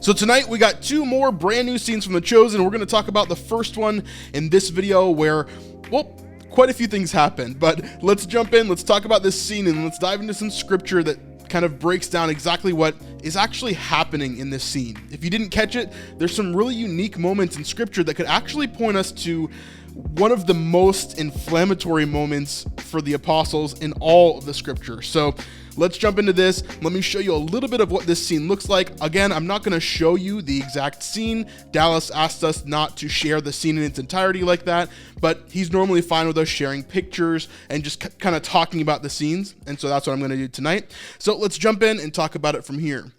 So tonight we got two more brand new scenes from The Chosen. We're going to talk about the first one in this video where, well, quite a few things happened. But let's jump in, let's talk about this scene, and let's dive into some scripture that kind of breaks down exactly what is actually happening in this scene. If you didn't catch it, there's some really unique moments in scripture that could actually point us to one of the most inflammatory moments for the apostles in all of the scripture. So let's jump into this. Let me show you a little bit of what this scene looks like. Again, I'm not going to show you the exact scene. Dallas asked us not to share the scene in its entirety like that, but he's normally fine with us sharing pictures and just kind of talking about the scenes. And so that's what I'm going to do tonight. So let's jump in and talk about it from here.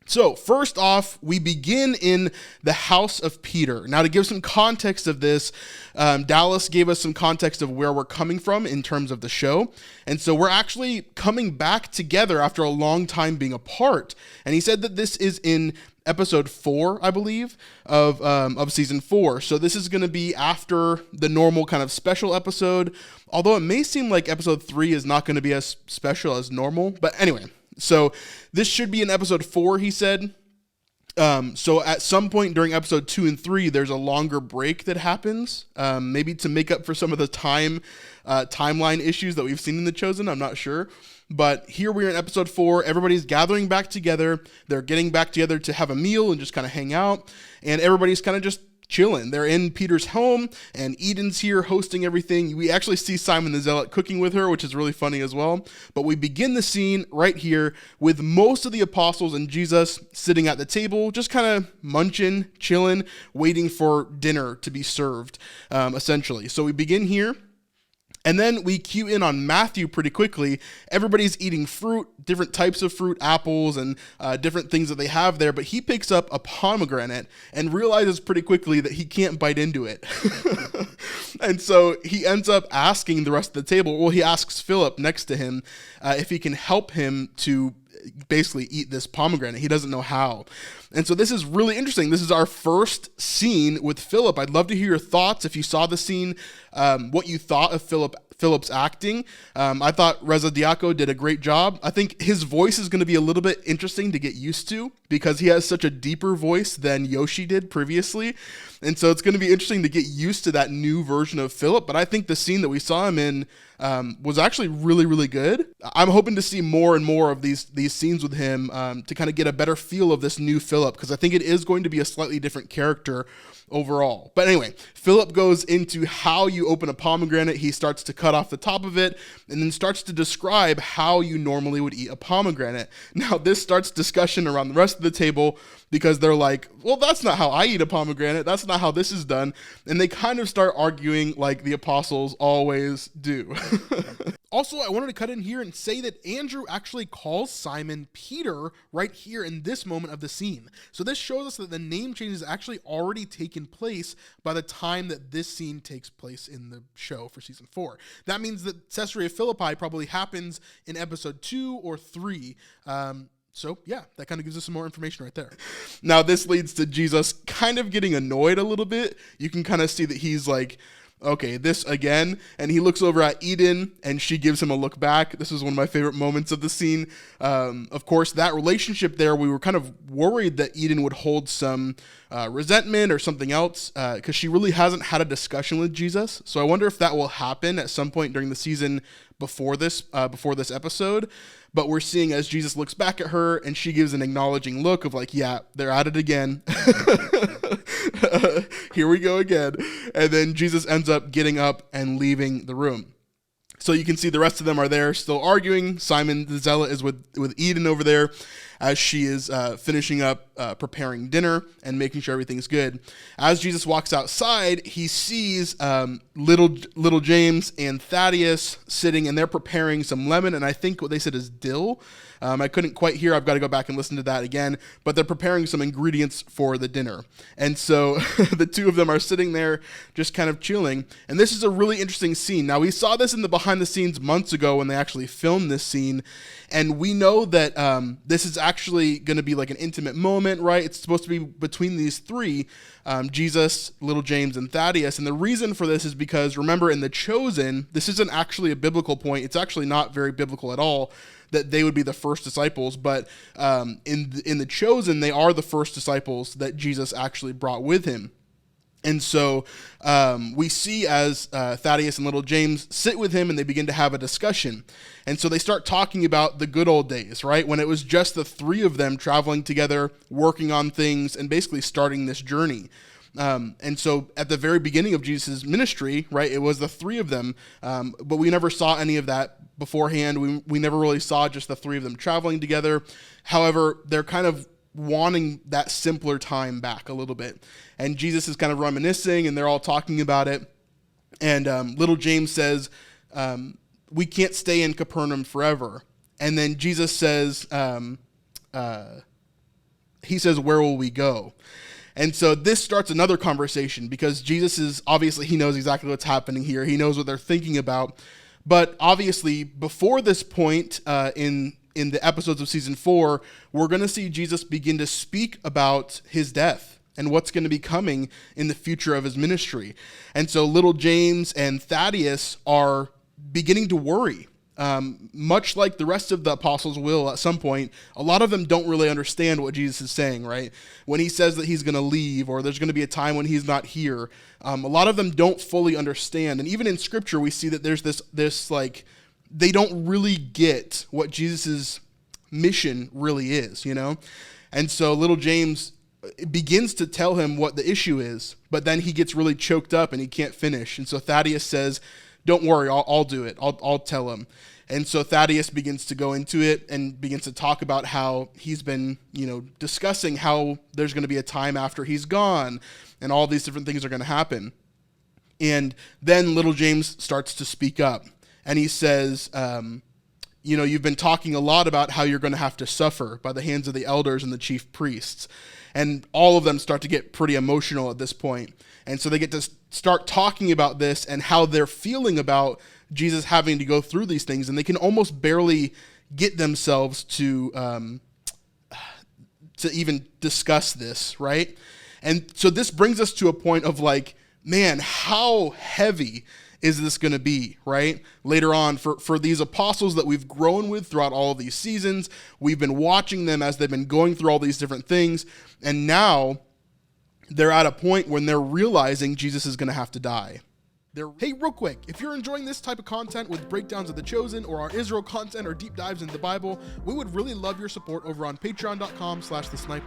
So first off, we begin in the house of Peter. Now, to give some context of this, Dallas gave us some context of where we're coming from in terms of the show. And so we're actually coming back together after a long time being apart. And he said that this is in episode 4, I believe, of season 4. So this is going to be after the normal kind of special episode, although it may seem like episode 3 is not going to be as special as normal. But anyway, so this should be in episode 4, he said. So at some point during episode 2 and 3, there's a longer break that happens, maybe to make up for some of the timeline issues that we've seen in The Chosen. I'm not sure. But here we are in episode 4. Everybody's gathering back together. They're getting back together to have a meal and just kind of hang out. And everybody's kind of just chilling. They're in Peter's home, and Eden's here hosting everything. We actually see Simon the Zealot cooking with her, which is really funny as well. But we begin the scene right here with most of the apostles and Jesus sitting at the table, just kind of munching, chilling, waiting for dinner to be served, essentially. So we begin here. And then we cue in on Matthew pretty quickly. Everybody's eating fruit, different types of fruit, apples, and different things that they have there. But he picks up a pomegranate and realizes pretty quickly that he can't bite into it. And so he ends up asking the rest of the table, well, he asks Philip next to him if he can help him to basically eat this pomegranate. He doesn't know how. And so this is really interesting. This is our first scene with Philip. I'd love to hear your thoughts if you saw the scene, what you thought of Philip's acting. I thought Reza Diaco did a great job. I think his voice is going to be a little bit interesting to get used to because he has such a deeper voice than Yoshi did previously. And so it's going to be interesting to get used to that new version of Philip. But I think the scene that we saw him in was actually really, really good. I'm hoping to see more and more of these scenes with him to kind of get a better feel of this new Philip, because I think it is going to be a slightly different character overall. But anyway, Philip goes into how you open a pomegranate. He starts to cut off the top of it and then starts to describe how you normally would eat a pomegranate. Now, this starts discussion around the rest of the table because they're like, well, that's not how I eat a pomegranate. That's not how this is done. And they kind of start arguing like the apostles always do. Also, I wanted to cut in here and say that Andrew actually calls Simon Peter right here in this moment of the scene. So this shows us that the name change has actually already taken place by the time that this scene takes place in the show for season 4. That means that Caesarea Philippi probably happens in episode 2 or 3. So yeah, that kind of gives us some more information right there. Now this leads to Jesus kind of getting annoyed a little bit. You can kind of see that he's like, okay, this again. And he looks over at Eden and she gives him a look back. This is one of my favorite moments of the scene. Of course, that relationship there, we were kind of worried that Eden would hold some resentment or something else because she really hasn't had a discussion with Jesus. So I wonder if that will happen at some point during the season before this episode. But we're seeing as Jesus looks back at her and she gives an acknowledging look of like, yeah, they're at it again. Here we go again. And then Jesus ends up getting up and leaving the room. So you can see the rest of them are there still arguing. Simon the Zealot is with Eden over there as she is finishing up preparing dinner and making sure everything's good. As Jesus walks outside, he sees little James and Thaddeus sitting, and they're preparing some lemon, and I think what they said is dill. I couldn't quite hear. I've got to go back and listen to that again. But they're preparing some ingredients for the dinner. And so the two of them are sitting there just kind of chilling. And this is a really interesting scene. Now, we saw this in the behind the scenes months ago when they actually filmed this scene. And we know that this is actually going to be like an intimate moment, right? It's supposed to be between these three, Jesus, little James, and Thaddeus. And the reason for this is because, remember, in The Chosen, this isn't actually a biblical point. It's actually not very biblical at all. that they would be the first disciples, but in the Chosen, they are the first disciples that Jesus actually brought with him. And so we see as Thaddeus and little James sit with him and they begin to have a discussion. And so they start talking about the good old days, right? When it was just the three of them traveling together, working on things, and basically starting this journey. And so at the very beginning of Jesus' ministry, right, it was the three of them, but we never saw any of that beforehand. We never really saw just the three of them traveling together. However, they're kind of wanting that simpler time back a little bit. And Jesus is kind of reminiscing, and they're all talking about it. And little James says, we can't stay in Capernaum forever. And then Jesus says, he says, where will we go? And so this starts another conversation, because Jesus is, obviously, he knows exactly what's happening here. He knows what they're thinking about. But obviously, before this point in the episodes of season 4, we're going to see Jesus begin to speak about his death and what's going to be coming in the future of his ministry. And so little James and Thaddeus are beginning to worry. Much like the rest of the apostles will at some point, a lot of them don't really understand what Jesus is saying, right? When he says that he's going to leave, or there's going to be a time when he's not here, a lot of them don't fully understand. And even in Scripture, we see that there's this like, they don't really get what Jesus's mission really is, you know? And so little James begins to tell him what the issue is, but then he gets really choked up and he can't finish. And so Thaddeus says, don't worry, I'll do it. I'll tell him. And so Thaddeus begins to go into it and begins to talk about how he's been, discussing how there's going to be a time after he's gone and all these different things are going to happen. And then little James starts to speak up and he says, you've been talking a lot about how you're going to have to suffer by the hands of the elders and the chief priests. And all of them start to get pretty emotional at this point. And so they get to start talking about this and how they're feeling about Jesus having to go through these things. And they can almost barely get themselves to even discuss this, right? And so this brings us to a point of like, man, how heavy is this going to be, right? Later on, for these apostles that we've grown with throughout all of these seasons, we've been watching them as they've been going through all these different things, and now they're at a point when they're realizing Jesus is going to have to die. Hey, real quick, if you're enjoying this type of content with breakdowns of The Chosen or our Israel content or deep dives into the Bible, we would really love your support over on patreon.com/thesnipelife.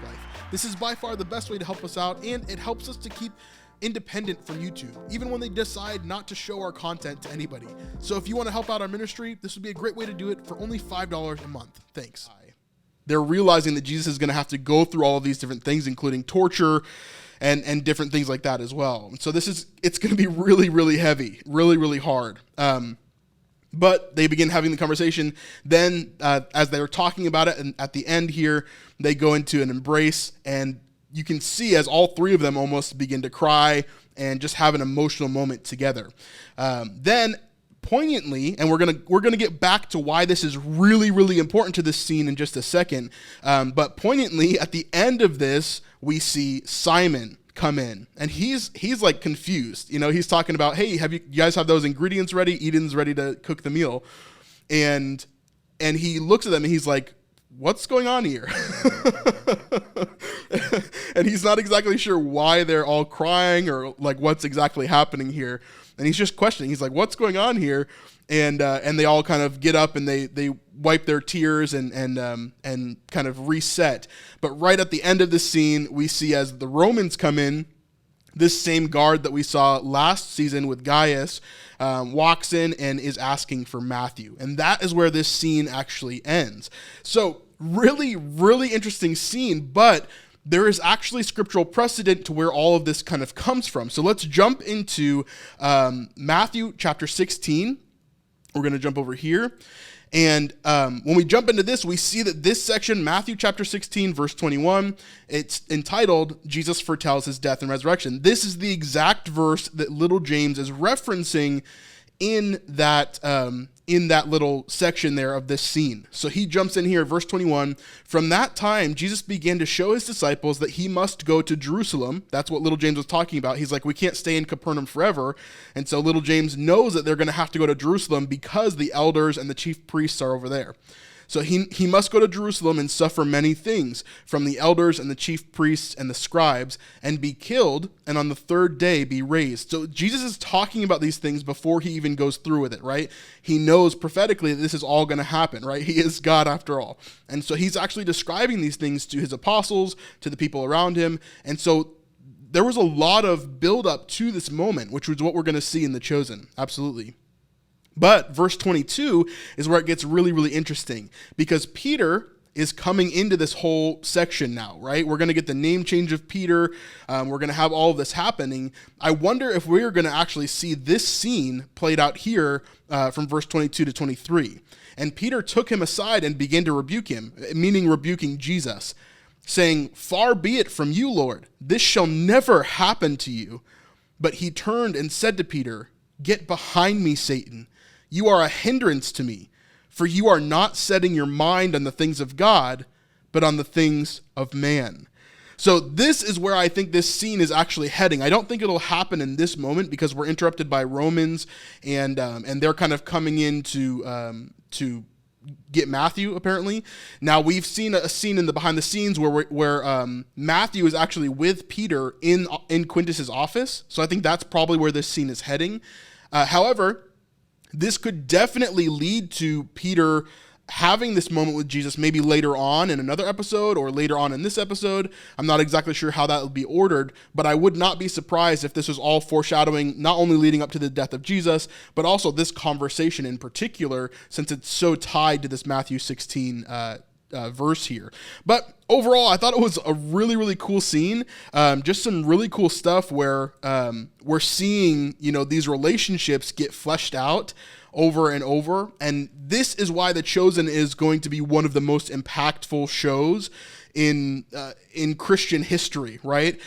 This is by far the best way to help us out, and it helps us to keep independent from YouTube, even when they decide not to show our content to anybody. So if you want to help out our ministry, this would be a great way to do it for only $5 a month. Thanks. They're realizing that Jesus is going to have to go through all of these different things, including torture and different things like that as well. And so it's going to be really, really heavy, really, really hard. But they begin having the conversation. Then as they were talking about it, and at the end here, they go into an embrace, and you can see as all three of them almost begin to cry and just have an emotional moment together. Then poignantly, and we're gonna get back to why this is really, really important to this scene in just a second, but poignantly at the end of this, we see Simon come in, and he's like confused. He's talking about, hey, you guys have those ingredients ready? Eden's ready to cook the meal. And he looks at them and he's like, what's going on here? And he's not exactly sure why they're all crying or like what's exactly happening here. And he's just questioning. He's like, what's going on here? And they all kind of get up and they wipe their tears and kind of reset. But right at the end of the scene, we see as the Romans come in, this same guard that we saw last season with Gaius walks in and is asking for Matthew. And that is where this scene actually ends. So really, really interesting scene, but there is actually scriptural precedent to where all of this kind of comes from. So let's jump into Matthew chapter 16. We're going to jump over here. And when we jump into this, we see that this section, Matthew chapter 16, verse 21, it's entitled, Jesus foretells his death and resurrection. This is the exact verse that little James is referencing in that little section there of this scene. So he jumps in here, verse 21. From that time, Jesus began to show his disciples that he must go to Jerusalem. That's what little James was talking about. He's like, we can't stay in Capernaum forever. And so little James knows that they're going to have to go to Jerusalem because the elders and the chief priests are over there. So he must go to Jerusalem and suffer many things from the elders and the chief priests and the scribes, and be killed, and on the third day be raised. So Jesus is talking about these things before he even goes through with it, right? He knows prophetically that this is all going to happen, right? He is God after all. And so he's actually describing these things to his apostles, to the people around him. And so there was a lot of build up to this moment, which was what we're going to see in The Chosen. Absolutely. But verse 22 is where it gets really, really interesting, because Peter is coming into this whole section now, right? We're going to get the name change of Peter. We're going to have all of this happening. I wonder if we're going to actually see this scene played out here from verse 22 to 23. And Peter took him aside and began to rebuke him, meaning rebuking Jesus, saying, "Far be it from you, Lord. This shall never happen to you." But he turned and said to Peter, "Get behind me, Satan. You are a hindrance to me, for you are not setting your mind on the things of God, but on the things of man." So this is where I think this scene is actually heading. I don't think it'll happen in this moment because we're interrupted by Romans, and they're kind of coming in to get Matthew, apparently. Now, we've seen a scene in the behind the scenes where Matthew is actually with Peter in Quintus's office. So I think that's probably where this scene is heading. However, this could definitely lead to Peter having this moment with Jesus maybe later on in another episode or later on in this episode. I'm not exactly sure how that will be ordered, but I would not be surprised if this was all foreshadowing, not only leading up to the death of Jesus, but also this conversation in particular, since it's so tied to this Matthew 16 verse here. But overall, I thought it was a really, really cool scene. Just some really cool stuff where we're seeing, these relationships get fleshed out over and over. And this is why The Chosen is going to be one of the most impactful shows in Christian history, right?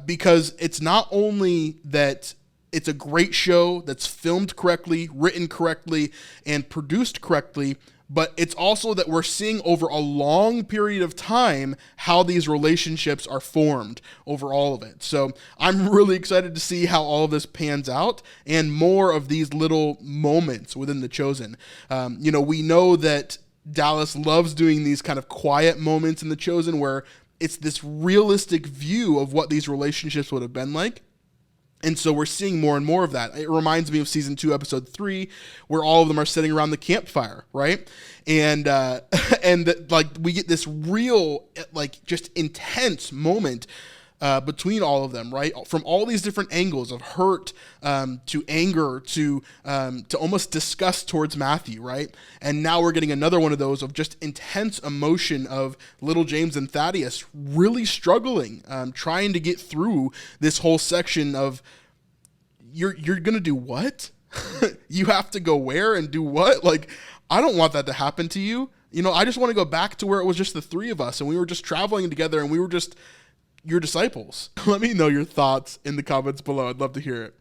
Because it's not only that it's a great show that's filmed correctly, written correctly, and produced correctly, but it's also that we're seeing over a long period of time how these relationships are formed over all of it. So I'm really excited to see how all of this pans out and more of these little moments within The Chosen. We know that Dallas loves doing these kind of quiet moments in The Chosen where it's this realistic view of what these relationships would have been like. And so we're seeing more and more of that. It reminds me of season 2, episode 3, where all of them are sitting around the campfire, right? And we get this real, just intense moment between all of them, right? From all these different angles of hurt to anger to almost disgust towards Matthew, right? And now we're getting another one of those of just intense emotion of little James and Thaddeus really struggling, trying to get through this whole section of you're gonna do what? You have to go where and do what? I don't want that to happen to you. I just want to go back to where it was just the three of us and we were just traveling together and we were just your disciples. Let me know your thoughts in the comments below. I'd love to hear it.